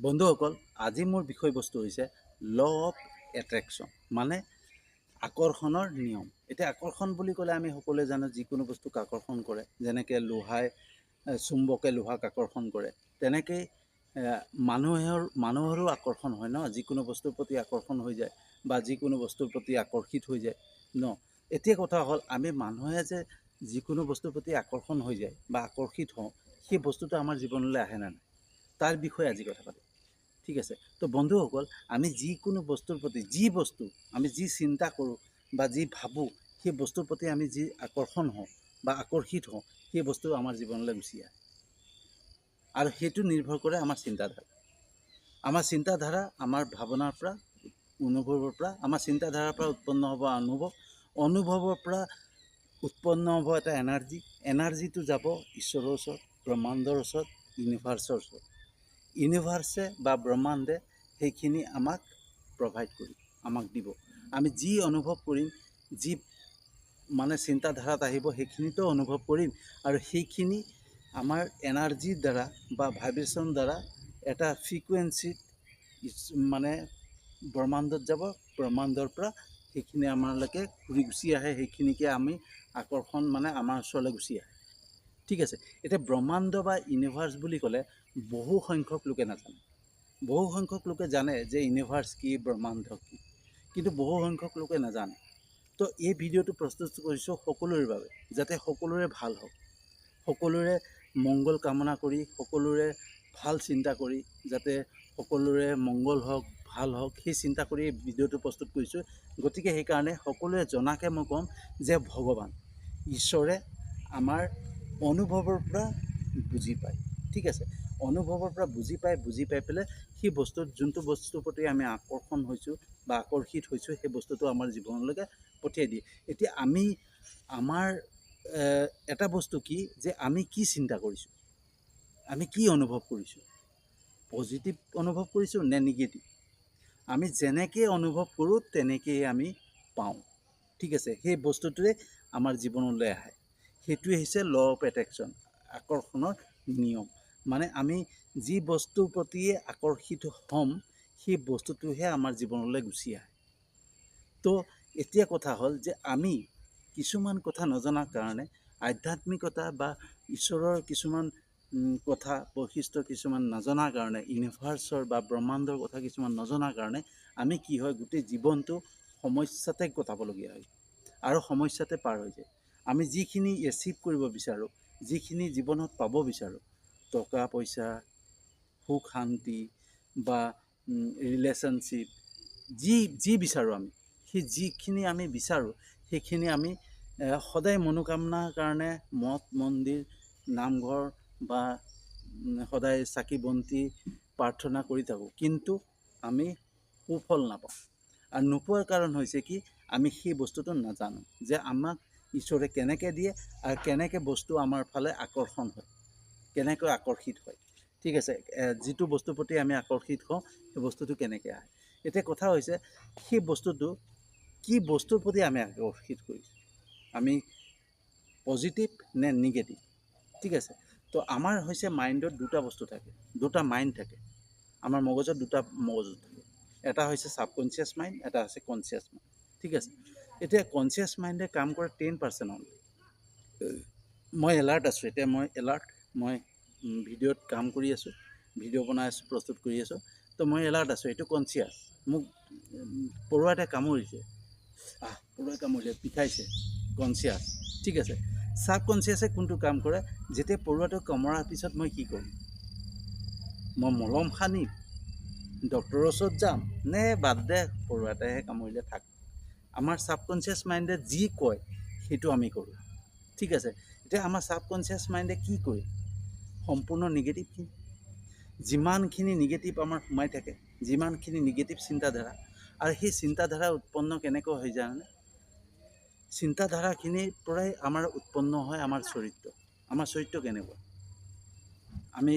বন্ধুসকল, আজি মোৰ বিষয়বস্তু হৈছে ল অফ এট্ৰেকশ্যন, মানে আকৰ্ষণৰ নিয়ম। এতিয়া আকৰ্ষণ বুলি ক'লে আমি সকলোৱে জানো যিকোনো বস্তুক আকৰ্ষণ কৰে। যেনেকৈ চুম্বকে লোহাক আকৰ্ষণ কৰে, তেনেকৈ মানুহৰো আকৰ্ষণ হয় ন। যিকোনো বস্তুৰ প্ৰতি আকৰ্ষণ হৈ যায় বা যিকোনো বস্তুৰ প্ৰতি আকৰ্ষিত হৈ যায় ন। এতিয়া কথা হ'ল, আমি মানুহে যে যিকোনো বস্তুৰ প্ৰতি আকৰ্ষণ হৈ যায় বা আকৰ্ষিত হওঁ, সেই বস্তুটো আমাৰ জীৱনলৈ আহে নে নাই, তাৰ বিষয়ে আজি কথা পাতিম। ঠিক আছে। তো বন্ধুসকল, আমি যিকোনো বস্তুৰ প্ৰতি আমি যি চিন্তা কৰোঁ বা যি ভাবোঁ, সেই বস্তুৰ প্ৰতি আমি যি আকৰ্ষণ হওঁ বা আকৰ্ষিত হওঁ, সেই বস্তু আমাৰ জীৱনলৈ গুচি আহে। আৰু সেইটো নিৰ্ভৰ কৰে আমাৰ চিন্তাধাৰা, আমাৰ ভাৱনাৰ পৰা, অনুভৱৰ পৰা। আমাৰ চিন্তাধাৰাৰ পৰা উৎপন্ন হ'ব অনুভৱৰ পৰা উৎপন্ন হ'ব এটা এনাৰ্জিটো যাব ঈশ্বৰৰ ওচৰত, ব্ৰহ্মাণ্ডৰ ওচৰত, ইউনিভাৰ্চৰ ওচৰত। ইউনিভাৰ্ছে বা ব্ৰহ্মাণ্ডে সেইখিনি আমাক প্ৰভাইড কৰিব, আমাক দিব। আমি যি অনুভৱ কৰিম, যি চিন্তাধাৰাত আহিব, সেইখিনিতো অনুভৱ কৰিম। আৰু সেইখিনি আমাৰ এনাৰ্জিৰ দ্বাৰা বা ভাইব্ৰেশ্যন দ্বাৰা এটা ফ্ৰিকুৱেঞ্চিত ব্ৰহ্মাণ্ডত যাব। ব্ৰহ্মাণ্ডৰ পৰা সেইখিনি আমালৈকে ঘূৰি গুচি আহে। সেইখিনিকে আমি আকৰ্ষণ আমাৰ ওচৰলৈ গুচি আহে। ঠিক আছে। এতিয়া ব্ৰহ্মাণ্ড বা ইউনিভাৰ্চ বুলি ক'লে বহু সংখ্যক লোকে নাজানে। বহু সংখ্যক লোকে জানে যে ইউনিভাৰ্চ কি, ব্ৰহ্মাণ্ড কি, কিন্তু বহু সংখ্যক লোকে নাজানে। তো এই ভিডিঅ'টো প্ৰস্তুত কৰিছোঁ সকলোৰে বাবে, যাতে সকলোৰে ভাল হওক, সকলোৰে মংগল কামনা কৰি, সকলোৰে ভাল চিন্তা কৰি, যাতে সকলোৰে মংগল হওক, ভাল হওক, সেই চিন্তা কৰি এই ভিডিঅ'টো প্ৰস্তুত কৰিছোঁ। গতিকে সেইকাৰণে সকলোৱে জনাকে মই ক'ম যে ভগৱান ঈশ্বৰে আমাৰ অনুভৱৰ পৰা বুজি পায়। ঠিক আছে। অনুভৱৰ পৰা বুজি পাই পেলাই সেই যোনটো বস্তুৰ প্ৰতি আমি আকৰ্ষণ হৈছোঁ বা আকৰ্ষিত হৈছোঁ, সেই বস্তুটো আমাৰ জীৱনলৈকে পঠিয়াই দিয়ে। এতিয়া আমাৰ এটা বস্তু কি, যে আমি কি চিন্তা কৰিছোঁ, আমি কি অনুভৱ কৰিছোঁ, পজিটিভ অনুভৱ কৰিছোঁ নে নিগেটিভ। আমি যেনেকৈ অনুভৱ কৰোঁ তেনেকেই আমি পাওঁ। ঠিক আছে। সেই বস্তুটোৱে আমাৰ জীৱনলৈ আহে। সেইটোৱে হৈছে ল অফ এট্ৰেকশ্যন, আকৰ্ষণৰ নিয়ম। আমি যি বস্তুৰ প্ৰতিয়ে আকৰ্ষিত হ'ম, সেই বস্তুটোহে আমাৰ জীৱনলৈ গুচি আহে। তো এতিয়া কথা হ'ল যে আমি কিছুমান কথা নজনাৰ কাৰণে, আধ্যাত্মিকতা বা ঈশ্বৰৰ কিছুমান কথা বৈশিষ্ট্য কিছুমান নজনাৰ কাৰণে, ইউনিভাৰ্চৰ বা ব্ৰহ্মাণ্ডৰ কথা কিছুমান নজনাৰ কাৰণে আমি কি হয়, গোটেই জীৱনটো সমস্যাতে কটাবলগীয়া হয় আৰু সমস্যাতে পাৰ হৈ যায়। আমি যিখিনি এচিভ কৰিব বিচাৰোঁ, যিখিনি জীৱনত পাব বিচাৰোঁ, টকা পইচা, সুখ শান্তি বা ৰিলেশ্যনশ্বিপ, যি বিচাৰোঁ আমি, সেই যিখিনি আমি বিচাৰোঁ, সেইখিনি আমি সদায় মনোকামনাৰ কাৰণে মঠ মন্দিৰ, নামঘৰ বা সদায় চাকি বন্তি প্ৰাৰ্থনা কৰি থাকোঁ, কিন্তু আমি সুফল নাপাওঁ। আৰু নোপোৱাৰ কাৰণ হৈছে কি, আমি সেই বস্তুটো নাজানো যে আমাক ঈশ্বৰে কেনেকৈ দিয়ে আৰু কেনেকৈ বস্তু আমাৰ ফালে আকৰ্ষণ হয়, কেনেকৈ আকৰ্ষিত হয়। ঠিক আছে। যিটো বস্তুৰ প্ৰতি আমি আকৰ্ষিত হওঁ, সেই বস্তুটো কেনেকৈ আহে। এতিয়া কথা হৈছে, সেই বস্তুটো কি বস্তুৰ প্ৰতি আমি আকৰ্ষিত কৰিছোঁ, আমি পজিটিভ নে নিগেটিভ। ঠিক আছে। তো আমাৰ হৈছে মাইণ্ডত দুটা বস্তু থাকে, দুটা মাইণ্ড থাকে। আমাৰ মগজত দুটা মগজু থাকে। এটা হৈছে ছাবকনচিয়াছ মাইণ্ড, এটা হৈছে কনচিয়াছ মাইণ্ড। ঠিক আছে। এতিয়া কনচিয়াছ মাইণ্ডে কাম কৰে 10% অনলি। মই এলাৰ্ট আছোঁ, এতিয়া মই ভিডিঅ'ত কাম কৰি আছোঁ, ভিডিঅ' বনাই আছোঁ, প্ৰস্তুত কৰি আছোঁ। তো মই এলাৰ্ট আছোঁ, এইটো কনচিয়াছ। মোক পৰুৱা এটাই কামুৰিছে, পৰুৱাই কামুৰিছে, বিষাইছে, কনচিয়াছ। ঠিক আছে। ছাবকনচিয়াছে কোনটো কাম কৰে, যেতিয়া পৰুৱাটো কামুৰাৰ পিছত মই কি কৰোঁ, মই মলম সানিম, ডক্টৰৰ ওচৰত যাম, নে বাদ দে পৰুৱা এটাইহে কামুৰিলে থাক। আমাৰ ছাবকনচিয়াছ মাইণ্ডে যি কয় সেইটো আমি কৰোঁ। ঠিক আছে। এতিয়া আমাৰ ছাবকনচিয়াছ মাইণ্ডে কি কৰে, সম্পূৰ্ণ নিগেটিভখিনি, যিমানখিনি নিগেটিভ আমাৰ সোমাই থাকে, যিমানখিনি নিগেটিভ চিন্তাধাৰা, আৰু সেই চিন্তাধাৰা উৎপন্ন কেনেকৈ হৈ যায়নে, চিন্তাধাৰাখিনিৰ পৰাই আমাৰ উৎপন্ন হয় আমাৰ চৰিত্ৰ। আমাৰ চৰিত্ৰ কেনেকুৱা, আমি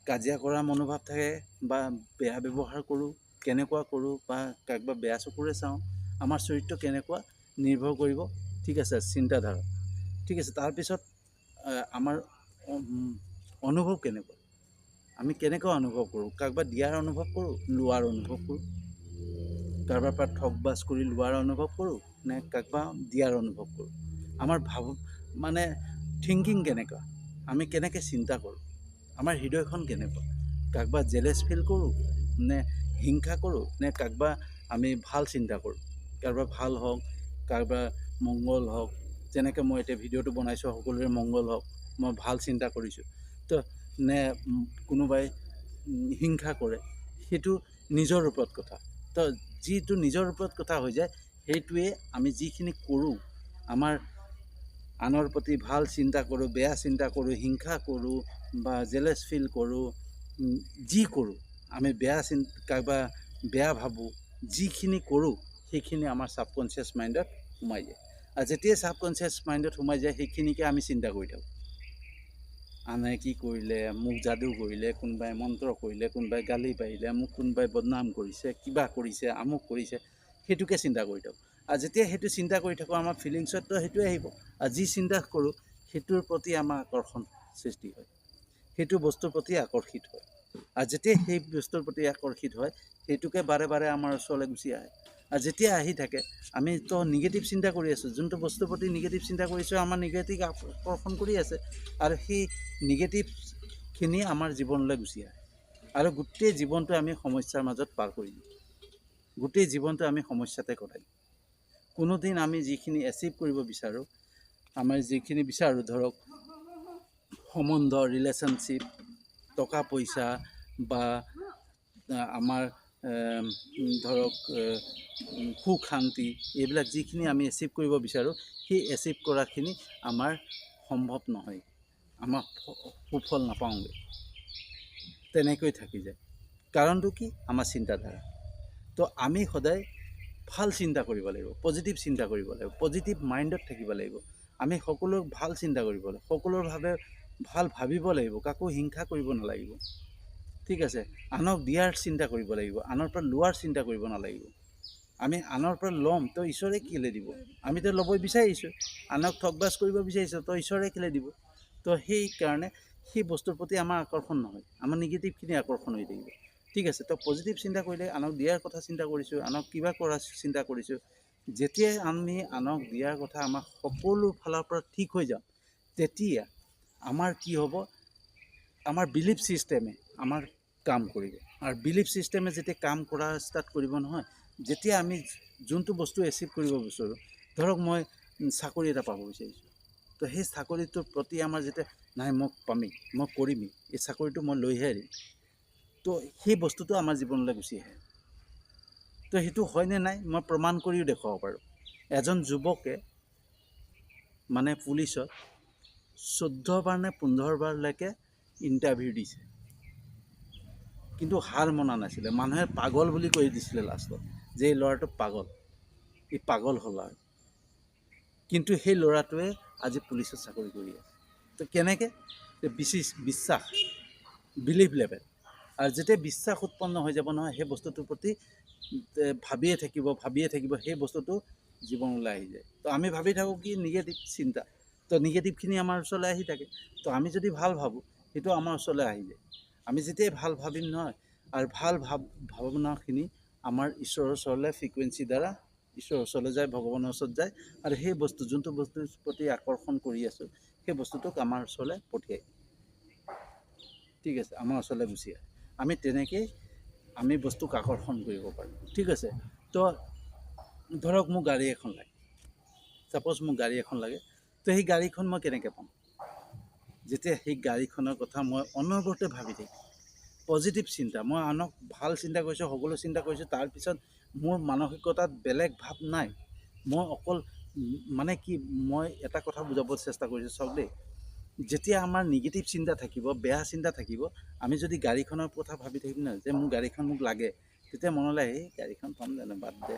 কাজিয়া কৰা মনোভাৱ থাকে বা বেয়া ব্যৱহাৰ কৰোঁ, কেনেকুৱা কৰোঁ, বা কাৰোবাক বেয়া চকুৰে চাওঁ, আমাৰ চৰিত্ৰ কেনেকুৱা নিৰ্ভৰ কৰিব। ঠিক আছে। চিন্তাধাৰা। ঠিক আছে। তাৰপিছত আমাৰ অনুভৱ কেনেকুৱা, আমি কেনেকৈ অনুভৱ কৰোঁ? কাৰোবাক দিয়াৰ অনুভৱ কৰোঁ, লোৱাৰ অনুভৱ কৰোঁ? কাৰোবাৰ পৰা ঠগবাজ কৰি লোৱাৰ অনুভৱ কৰোঁ নে কাৰোবাক দিয়াৰ অনুভৱ কৰোঁ? আমাৰ মানে থিংকিং কেনেকুৱা? আমি কেনেকৈ চিন্তা কৰোঁ? আমাৰ হৃদয়খন কেনেকুৱা? কাৰোবাক জেলেছ ফিল কৰোঁ নে হিংসা কৰোঁ নে কাৰোবাক আমি ভাল চিন্তা কৰোঁ? কাৰোবাৰ ভাল হওক, কাৰোবাৰ মংগল হওক, যেনেকৈ মই এতিয়া ভিডিঅ'টো বনাইছোঁ সকলোৰে মংগল হওক, মই ভাল চিন্তা কৰিছোঁ, তো নে কোনোবাই হিংসা কৰে, সেইটো নিজৰ ওপৰত কথা। তো যিটো নিজৰ ওপৰত কথা হৈ যায়, সেইটোৱে আমি যিখিনি কৰোঁ, আমাৰ আনৰ প্ৰতি ভাল চিন্তা কৰোঁ, বেয়া চিন্তা কৰোঁ, হিংসা কৰোঁ বা জেলেছ ফিল কৰোঁ, যি কৰোঁ আমি কাৰোবাৰ বেয়া ভাবোঁ, যিখিনি কৰোঁ সেইখিনি আমাৰ ছাবকনচিয়াছ মাইণ্ডত সোমাই যায়। আৰু যেতিয়াই ছাবকনচিয়াছ মাইণ্ডত সোমাই যায়, সেইখিনিকে আমি চিন্তা কৰি থাকোঁ। আনে কি কৰিলে, মোক যাদু কৰিলে, কোনোবাই মন্ত্ৰ কৰিলে, কোনোবাই গালি পাৰিলে, মোক কোনোবাই বদনাম কৰিছে, কিবা কৰিছে, আমুক কৰিছে, সেইটোকে চিন্তা কৰি থাকোঁ। আৰু যেতিয়া সেইটো চিন্তা কৰি থাকোঁ, আমাৰ ফিলিংছততো সেইটোৱে আহিব। আৰু যি চিন্তা কৰোঁ সেইটোৰ প্ৰতি আমাৰ আকৰ্ষণ সৃষ্টি হয়, সেইটো বস্তুৰ প্ৰতি আকৰ্ষিত হয়। আৰু যেতিয়া সেই বস্তুৰ প্ৰতি আকৰ্ষিত হয়, সেইটোকে বাৰে বাৰে আমাৰ ওচৰলৈ গুচি আহে। আৰু যেতিয়া আহি থাকে, আমিতো নিগেটিভ চিন্তা কৰি আছোঁ, যোনটো বস্তুৰ প্ৰতি নিগেটিভ চিন্তা কৰিছোঁ, আমাৰ নিগেটিভ আকৰ্ষণ কৰি আছে। আৰু সেই নিগেটিভখিনি আমাৰ জীৱনলৈ গুচি আহে। আৰু গোটেই জীৱনটো আমি সমস্যাৰ মাজত পাৰ কৰি দিওঁ, গোটেই জীৱনটো আমি সমস্যাতে কটাই দিওঁ। কোনোদিন আমি যিখিনি এচিভ কৰিব বিচাৰোঁ, আমাৰ যিখিনি বিচাৰোঁ, ধৰক সম্বন্ধ, ৰিলেশ্যনশ্বিপ, টকা পইচা বা আমাৰ ধৰক সুখ শান্তি, এইবিলাক যিখিনি আমি এচিভ কৰিব বিচাৰোঁ, সেই এচিভ কৰাখিনি আমাৰ সম্ভৱ নহয়, আমাৰ সুফল নাপাওঁগৈ, তেনেকৈ থাকি যায়। কাৰণটো কি? আমাৰ চিন্তাধাৰা। তো আমি সদায় ভাল চিন্তা কৰিব লাগিব, পজিটিভ চিন্তা কৰিব লাগিব, পজিটিভ মাইণ্ডত থাকিব লাগিব। আমি সকলো ভাল চিন্তা কৰিব লাগিব, সকলোৰ ভাৱে ভাল ভাবিব লাগিব, কাকো হিংসা কৰিব নালাগিব, ঠিক আছে? আনক দিয়াৰ চিন্তা কৰিব লাগিব, আনৰ পৰা লোৱাৰ চিন্তা কৰিব নালাগিব। আমি আনৰ পৰা ল'ম, তো ঈশ্বৰে কেলৈ দিব? আমিতো ল'ব বিচাৰিছোঁ, আনক ঠগবাজ কৰিব বিচাৰিছোঁ, তো ঈশ্বৰে কেলৈ দিব? তো সেইকাৰণে সেই বস্তুৰ প্ৰতি আমাৰ আকৰ্ষণ নহয়, আমাৰ নিগেটিভখিনি আকৰ্ষণ হৈ থাকিব, ঠিক আছে? তো পজিটিভ চিন্তা কৰিলে আনক দিয়াৰ কথা চিন্তা কৰিছোঁ, আনক কিবা কৰাৰ চিন্তা কৰিছোঁ। যেতিয়াই আমি আনক দিয়াৰ কথা আমাৰ সকলো ফালৰ পৰা ঠিক হৈ যাওঁ, তেতিয়া আমাৰ কি হ'ব? আমাৰ বিলিফ ছিষ্টেমে আমাৰ কাম কৰিব। আৰু বিলিফ ছিষ্টেমে যেতিয়া কাম কৰা ষ্টাৰ্ট কৰিব নহয়, যেতিয়া আমি যোনটো বস্তু এচিভ কৰিব বিচাৰোঁ, ধৰক মই চাকৰি এটা পাব বিচাৰিছোঁ, তো সেই চাকৰিটোৰ প্ৰতি আমাৰ যেতিয়া নাই, মই পামেই, মই কৰিমেই, এই চাকৰিটো মই লৈহে এৰিম, তো সেই বস্তুটো আমাৰ জীৱনলৈ গুচি আহে। তো সেইটো হয়নে নাই, মই প্ৰমাণ কৰিও দেখুৱাব পাৰোঁ। এজন যুৱকে মানে পুলিচত 14 বাৰ নে 15 বাৰলৈকে ইণ্টাৰভিউ দিছে, কিন্তু হাৰ মনা নাছিলে। মানুহে পাগল বুলি কৈ দিছিলে লাষ্টত, যে এই ল'ৰাটো পাগল, ই পাগল হ'ল আৰু। কিন্তু সেই ল'ৰাটোৱে আজি পুলিচত চাকৰি কৰি আছে। তো কেনেকৈ? বিশ্বাস, বিলিভ লেভেল। আৰু যেতিয়া বিশ্বাস উৎপন্ন হৈ যাব নহয়, সেই বস্তুটোৰ প্ৰতি ভাবিয়ে থাকিব, সেই বস্তুটো জীৱনলৈ আহি যায়। তো আমি ভাবি থাকোঁ কি নিগেটিভ চিন্তা, তো নিগেটিভখিনি আমাৰ ওচৰলৈ আহি থাকে। তো আমি যদি ভাল ভাবোঁ, সেইটো আমাৰ ওচৰলৈ আহি যায়। আমি যেতিয়াই ভাল ভাবিম নহয়, আৰু ভাল ভাৱনাখিনি আমাৰ ঈশ্বৰৰ ওচৰলৈ ফ্ৰিকুৱেঞ্চি দ্বাৰা ঈশ্বৰৰ ওচৰলৈ যায়, ভগৱানৰ ওচৰত যায়, আৰু সেই বস্তু যোনটো বস্তুৰ প্ৰতি আকৰ্ষণ কৰি আছোঁ, সেই বস্তুটোক আমাৰ ওচৰলৈ পঠিয়াই, ঠিক আছে? আমাৰ ওচৰলৈ গুচি আহে। আমি তেনেকৈয়ে আমি বস্তুক আকৰ্ষণ কৰিব পাৰোঁ, ঠিক আছে? তো ধৰক মোক গাড়ী এখন লাগে, ছাপ'জ মোক গাড়ী এখন লাগে, তো সেই গাড়ীখন মই কেনেকৈ পাম? যেতিয়া সেই গাড়ীখনৰ কথা মই অনবৰতে ভাবি থাকিম, পজিটিভ চিন্তা, মই আনক ভাল চিন্তা কৰিছোঁ, সকলো চিন্তা কৰিছোঁ, তাৰপিছত মোৰ মানসিকতাত বেলেগ ভাৱ নাই। মই অকল মানে কি, মই এটা কথা বুজাব চেষ্টা কৰিছোঁ, চাওক দেই। যেতিয়া আমাৰ নিগেটিভ চিন্তা থাকিব, বেয়া চিন্তা থাকিব, আমি যদি গাড়ীখনৰ কথা ভাবি থাকিম নহয়, যে মোৰ গাড়ীখন মোক লাগে, তেতিয়া মনলৈ আহে, গাড়ীখন পাম জানো, বাদ দে,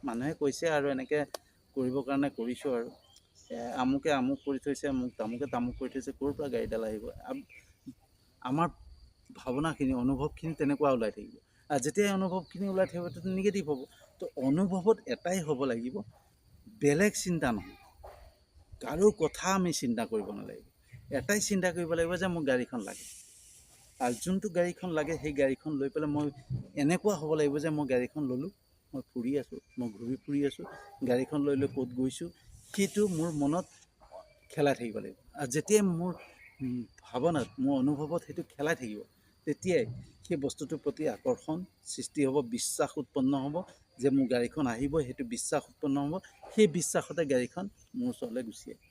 মানুহে কৈছে আৰু এনেকৈ কৰিবৰ কাৰণে কৰিছোঁ, আৰু আমুকে আমুক কৰি থৈছে, মোক তামুকে তামুক কৰি থৈছে, ক'ৰ পৰা গাড়ীডাল আহিব? আমাৰ ভাৱনাখিনি, অনুভৱখিনি তেনেকুৱা ওলাই থাকিব। আৰু যেতিয়াই অনুভৱখিনি ওলাই থাকিব, তেতিয়া নিগেটিভ হ'ব। তো অনুভৱত এটাই হ'ব লাগিব, বেলেগ চিন্তা নহয়, কাৰো কথা আমি চিন্তা কৰিব নালাগিব। এটাই চিন্তা কৰিব লাগিব যে মোক গাড়ীখন লাগে, আৰু যোনটো গাড়ীখন লাগে সেই গাড়ীখন লৈ পেলাই মই এনেকুৱা হ'ব লাগিব যে মই গাড়ীখন ল'লোঁ, মই ফুৰি আছোঁ, মই ঘূৰি ফুৰি আছোঁ, গাড়ীখন লৈ ক'ত গৈছোঁ সেইটো মোৰ মনত খেলাই থাকিব লাগিব। আৰু যেতিয়াই মোৰ ভাৱনাত, মোৰ অনুভৱত সেইটো খেলাই থাকিব, তেতিয়াই সেই বস্তুটোৰ প্ৰতি আকৰ্ষণ সৃষ্টি হ'ব, বিশ্বাস উৎপন্ন হ'ব যে মোৰ গাড়ীখন আহিব, সেইটো বিশ্বাস উৎপন্ন হ'ব। সেই বিশ্বাসতে গাড়ীখন মোৰ ওচৰলৈ গুচি আহিব,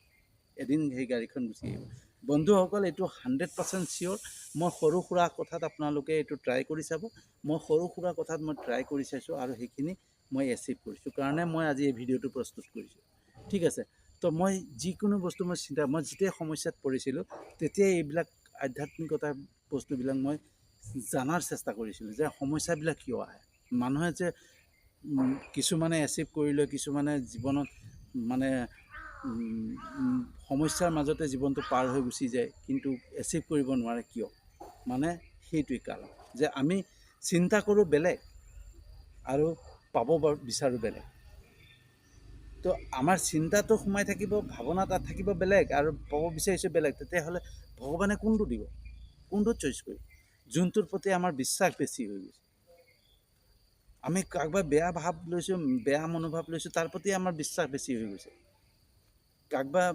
এদিন সেই গাড়ীখন গুচি আহিব। বন্ধুসকল, এইটো 100% চিয়'ৰ। মই সৰু সুৰা কথাত আপোনালোকে এইটো ট্ৰাই কৰি চাব। মই সৰু সুৰা কথাত মই ট্ৰাই কৰি চাইছোঁ আৰু সেইখিনি মই এচিভ কৰিছোঁ কাৰণে মই আজি এই ভিডিঅ'টো প্ৰস্তুত কৰিছোঁ। ঠিক আছে, তো মই যিকোনো বস্তু মই যেতিয়াই সমস্যাত পৰিছিলোঁ তেতিয়াই এইবিলাক আধ্যাত্মিকতাৰ বস্তুবিলাক মই জানাৰ চেষ্টা কৰিছিলোঁ যে সমস্যাবিলাক কিয় আহে। মানুহে যে কিছুমানে এচিভ কৰি লৈ, কিছুমানে জীৱনত মানে সমস্যাৰ মাজতে জীৱনটো পাৰ হৈ গুচি যায়, কিন্তু এচিভ কৰিব নোৱাৰে কিয়? মানে সেইটোৱেই কাৰণ যে আমি চিন্তা কৰোঁ বেলেগ আৰু পাব বিচাৰোঁ বেলেগ। তো আমাৰ চিন্তাটো সোমাই থাকিব, ভাৱনা তাত থাকিব বেলেগ, আৰু পাব বিচাৰিছোঁ বেলেগ। তেতিয়াহ'লে ভগৱানে কোনটো দিব? কোনটো চইচ কৰিব? যোনটোৰ প্ৰতি আমাৰ বিশ্বাস বেছি হৈ গৈছে। আমি কাৰোবাক বেয়া ভাৱ লৈছোঁ, বেয়া মনোভাৱ লৈছোঁ, তাৰ প্ৰতি আমাৰ বিশ্বাস বেছি হৈ গৈছে। কাৰোবাক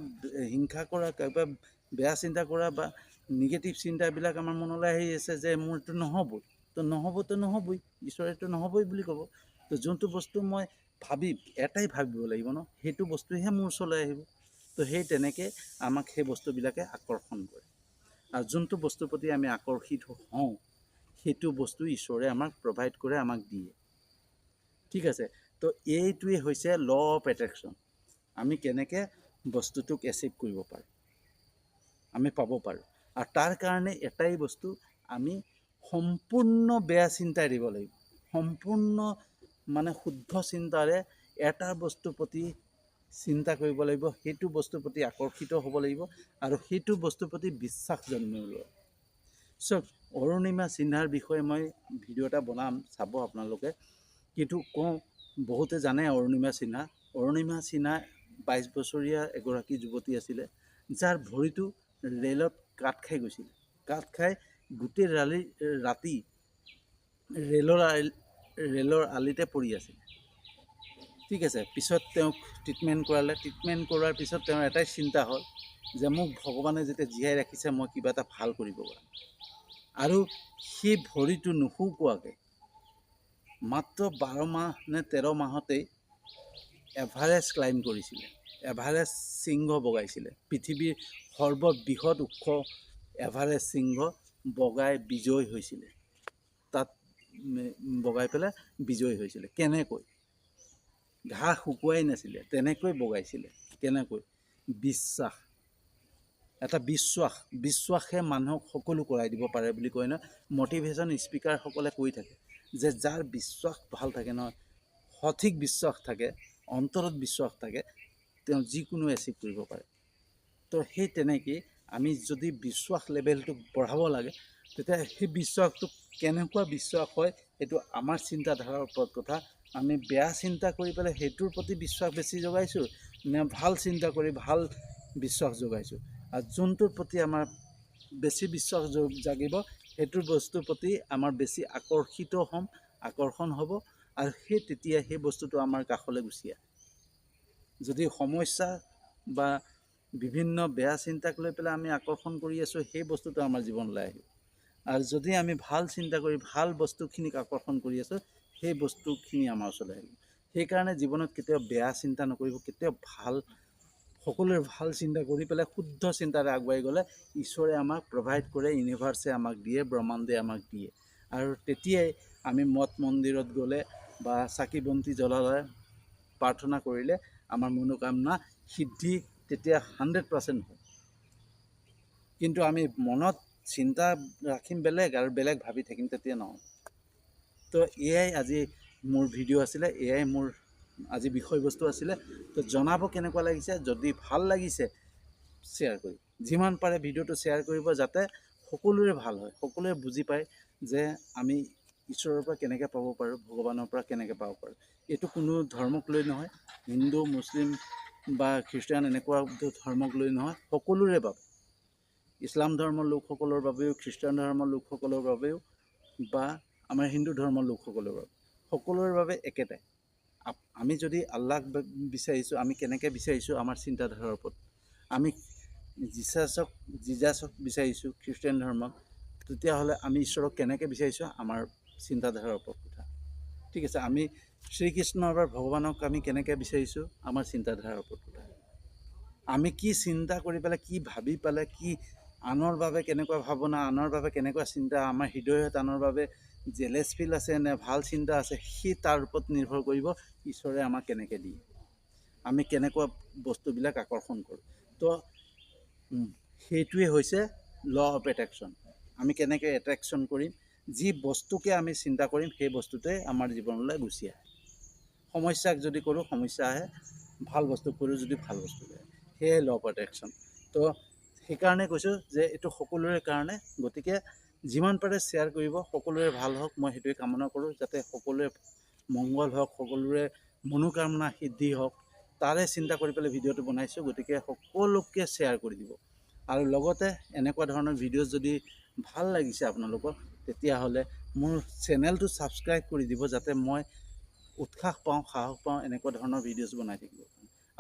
হিংসা কৰা, কাৰোবাক বেয়া চিন্তা কৰা বা নিগেটিভ চিন্তাবিলাক আমাৰ মনলৈ আহি আছে যে মোৰ এইটো নহ'বই, তো নহ'বই, ঈশ্বৰেতো নহ'বই বুলি ক'ব। তো যোনটো বস্তু মই এটাই ভাবিব লাগিব ন, সেইটো বস্তুহে মোৰ ওচৰলৈ আহিব। তো সেই তেনেকৈ আমাক সেই বস্তুবিলাকে আকৰ্ষণ কৰে। আৰু যোনটো বস্তুৰ প্ৰতি আমি আকৰ্ষিত হওঁ সেইটো বস্তু ঈশ্বৰে আমাক প্ৰভাইড কৰে, আমাক দিয়ে। ঠিক আছে, তো এইটোৱে হৈছে ল অফ এট্ৰেকশ্যন। আমি কেনেকৈ বস্তুটোক এচিভ কৰিব পাৰোঁ, আমি পাব পাৰোঁ। আৰু তাৰ কাৰণে এটাই বস্তু, আমি সম্পূৰ্ণ বেয়া চিন্তা এৰিব লাগিব। সম্পূৰ্ণ মানে শুদ্ধ চিন্তাৰে এটা বস্তুৰ প্ৰতি চিন্তা কৰিব লাগিব, সেইটো বস্তুৰ প্ৰতি আকৰ্ষিত হ'ব লাগিব আৰু সেইটো বস্তুৰ প্ৰতি বিশ্বাস জন্মিব লাগিব। চাওক, অৰুণিমা সিনহাৰ বিষয়ে মই ভিডিঅ' এটা বনাম, চাব আপোনালোকে। কিন্তু বহুতে জানে অৰুণিমা সিনহা। অৰুণিমা সিনহা 22 বছৰীয়া এগৰাকী যুৱতী আছিলে, যাৰ ভৰিটো ৰেলত কাট খাই গৈছিল। কাট খাই গোটেই ৰাতি ৰেলৰ আলিতে পৰি আছিল। ঠিক আছে, পিছত তেওঁক ট্ৰিটমেণ্ট কৰালে। ট্ৰিটমেণ্ট কৰোৱাৰ পিছত তেওঁৰ এটাই চিন্তা হ'ল যে মোক ভগৱানে যেতিয়া জীয়াই ৰাখিছে, মই কিবা এটা ভাল কৰিব পাৰিম। আৰু সেই ভৰিটো নুশুকোৱাকৈ মাত্ৰ 12 মাহ নে 13 মাহতেই এভাৰেষ্ট ক্লাইম্ব কৰিছিলে, এভাৰেষ্ট শৃংগ বগাইছিলে। পৃথিৱীৰ সৰ্ববৃহৎ ওখ এভাৰেষ্ট শৃংগ বগাই বিজয় হৈছিলে। তাত বগাই পেলাই বিজয়ী হৈছিলে। কেনেকৈ? ঘাঁহ শুকুৱাই নাছিলে, তেনেকৈ বগাইছিলে। কেনেকৈ? বিশ্বাস। এটা বিশ্বাসে মানুহক সকলো কৰাই দিব পাৰে বুলি কয় ন। মটিভেশ্যন স্পীকাৰসকলে কৈ থাকে যে যাৰ বিশ্বাস ভাল থাকে নহয়, সঠিক বিশ্বাস থাকে, অন্তৰত বিশ্বাস থাকে, তেওঁ যিকোনো এচিভ কৰিব পাৰে। তো সেই তেনেকেই আমি যদি বিশ্বাস লেভেলটো বঢ়াব লাগে, তেতিয়া সেই বিশ্বাসটো কেনেকুৱা বিশ্বাস হয় সেইটো আমাৰ চিন্তাধাৰাৰ ওপৰত কথা। আমি বেয়া চিন্তা কৰি পেলাই সেইটোৰ প্ৰতি বিশ্বাস বেছি জগাইছোঁ নে ভাল চিন্তা কৰি ভাল বিশ্বাস জগাইছোঁ। আৰু যোনটোৰ প্ৰতি আমাৰ বেছি বিশ্বাস জাগিব, সেইটো বস্তুৰ প্ৰতি আমাৰ বেছি আকৰ্ষণ হ'ব, আৰু তেতিয়া সেই বস্তুটো আমাৰ কাষলৈ গুচি আহে। যদি সমস্যা বা বিভিন্ন বেয়া চিন্তাক লৈ পেলাই আমি আকৰ্ষণ কৰি আছোঁ, সেই বস্তুটো আমাৰ জীৱনলৈ আহিব। আৰু যদি আমি ভাল চিন্তা কৰি ভাল বস্তুখিনিক আকৰ্ষণ কৰি আছোঁ, সেই বস্তুখিনি আমাৰ ওচৰলৈ আহিব। সেইকাৰণে জীৱনত কেতিয়াও বেয়া চিন্তা নকৰিব, কেতিয়াও সকলোৰে ভাল চিন্তা কৰি পেলাই শুদ্ধ চিন্তাৰে আগুৱাই গ'লে ঈশ্বৰে আমাক প্ৰভাইড কৰে, ইউনিভাৰ্ছে আমাক দিয়ে, ব্ৰহ্মাণ্ডে আমাক দিয়ে। আৰু তেতিয়াই আমি মঠ মন্দিৰত গ'লে বা চাকি বন্তি জ্বলালে, প্ৰাৰ্থনা কৰিলে আমাৰ মনোকামনা সিদ্ধি তেতিয়া 100% হয়। কিন্তু আমি মনত চিন্তা ৰাখিম বেলেগ আৰু বেলেগ ভাবি থাকিম, তেতিয়া নহয়। তো এয়াই আজি মোৰ ভিডিঅ' আছিলে, এয়াই মোৰ আজি বিষয়বস্তু আছিলে। তো জনাব কেনেকুৱা লাগিছে। যদি ভাল লাগিছে শ্বেয়াৰ কৰিব, যিমান পাৰে ভিডিঅ'টো শ্বেয়াৰ কৰিব, যাতে সকলোৰে ভাল হয়, সকলোৱে বুজি পায় যে আমি ঈশ্বৰৰ পৰা কেনেকৈ পাব পাৰোঁ, ভগৱানৰ পৰা কেনেকৈ পাব পাৰোঁ। এইটো কোনো ধৰ্মক লৈ নহয়, হিন্দু, মুছলিম বা খ্ৰীষ্টান এনেকুৱা ধৰ্মক লৈ নহয়, সকলোৰে বাবে ইছলাম ধৰ্মৰ লোকসকলৰ বাবেও, খ্ৰীষ্টান ধৰ্মৰ লোকসকলৰ বাবেও বা আমাৰ হিন্দু ধৰ্মৰ লোকসকলৰ বাবে, সকলোৰে বাবে একেটাই। আমি যদি আল্লাহক বিচাৰিছোঁ, আমি কেনেকৈ বিচাৰিছোঁ আমাৰ চিন্তাধাৰাৰ ওপৰত। আমি জিজাছক বিচাৰিছোঁ খ্ৰীষ্টান ধৰ্মক, তেতিয়াহ'লে আমি ঈশ্বৰক কেনেকৈ বিচাৰিছোঁ আমাৰ চিন্তাধাৰাৰ ওপৰত কথা। ঠিক আছে, আমি শ্ৰীকৃষ্ণ বা ভগৱানক আমি কেনেকৈ বিচাৰিছোঁ আমাৰ চিন্তাধাৰাৰ ওপৰত কথা। আমি কি চিন্তা কৰি পেলাই, কি ভাবি পেলাই, কি আনৰ বাবে কেনেকুৱা ভাৱনা, আনৰ বাবে কেনেকুৱা চিন্তা, আমাৰ হৃদয়ত আনৰ বাবে জেলেছ ফিল আছে নে ভাল চিন্তা আছে, সেই তাৰ ওপৰত নিৰ্ভৰ কৰিব ঈশ্বৰে আমাক কেনেকৈ দিয়ে, আমি কেনেকুৱা বস্তুবিলাক আকৰ্ষণ কৰোঁ। তো সেইটোৱে হৈছে ল অফ এট্ৰেকশ্যন। আমি কেনেকৈ এট্ৰেকশ্যন কৰিম, যি বস্তুকে আমি চিন্তা কৰিম সেই বস্তুটোৱে আমাৰ জীৱনলৈ গুচি আহে। সমস্যাক যদি কৰোঁ সমস্যা আহে, ভাল বস্তু কৰোঁ যদি ভাল বস্তু আহে, সেয়াই ল অফ এট্ৰেকশ্যন। তো সেইকাৰণে কৈছোঁ যে এইটো সকলোৰে কাৰণে, গতিকে যিমান পাৰে শ্বেয়াৰ কৰিব, সকলোৰে ভাল হওক, মই সেইটোৱে কামনা কৰোঁ, যাতে সকলোৰে মংগল হওক, সকলোৰে মনোকামনা সিদ্ধি হওক, তাৰে চিন্তা কৰি পেলাই ভিডিঅ'টো বনাইছোঁ। গতিকে সকলোকে শ্বেয়াৰ কৰি দিব। আৰু লগতে এনেকুৱা ধৰণৰ ভিডিঅ' যদি ভাল লাগিছে আপোনালোকৰ, তেতিয়াহ'লে মোৰ চেনেলটো ছাবস্ক্ৰাইব কৰি দিব, যাতে মই উৎসাহ পাওঁ, সাহস পাওঁ এনেকুৱা ধৰণৰ ভিডিঅ'জ বনাই থাকিব।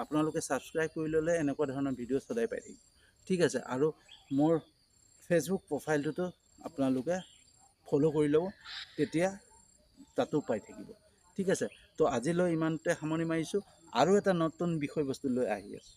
আপোনালোকে ছাবস্ক্ৰাইব কৰি ল'লে এনেকুৱা ধৰণৰ ভিডিঅ' সদায় পাই থাকিব। ঠিক আছে, আৰু মোৰ ফেচবুক প্ৰফাইলটোতো আপোনালোকে ফ'ল' কৰি ল'ব, তেতিয়া তাতো পাই থাকিব। ঠিক আছে, তো আজিলৈ ইমানতে সামৰণি মাৰিছোঁ। আৰু এটা নতুন বিষয়বস্তু লৈ আহি আছোঁ।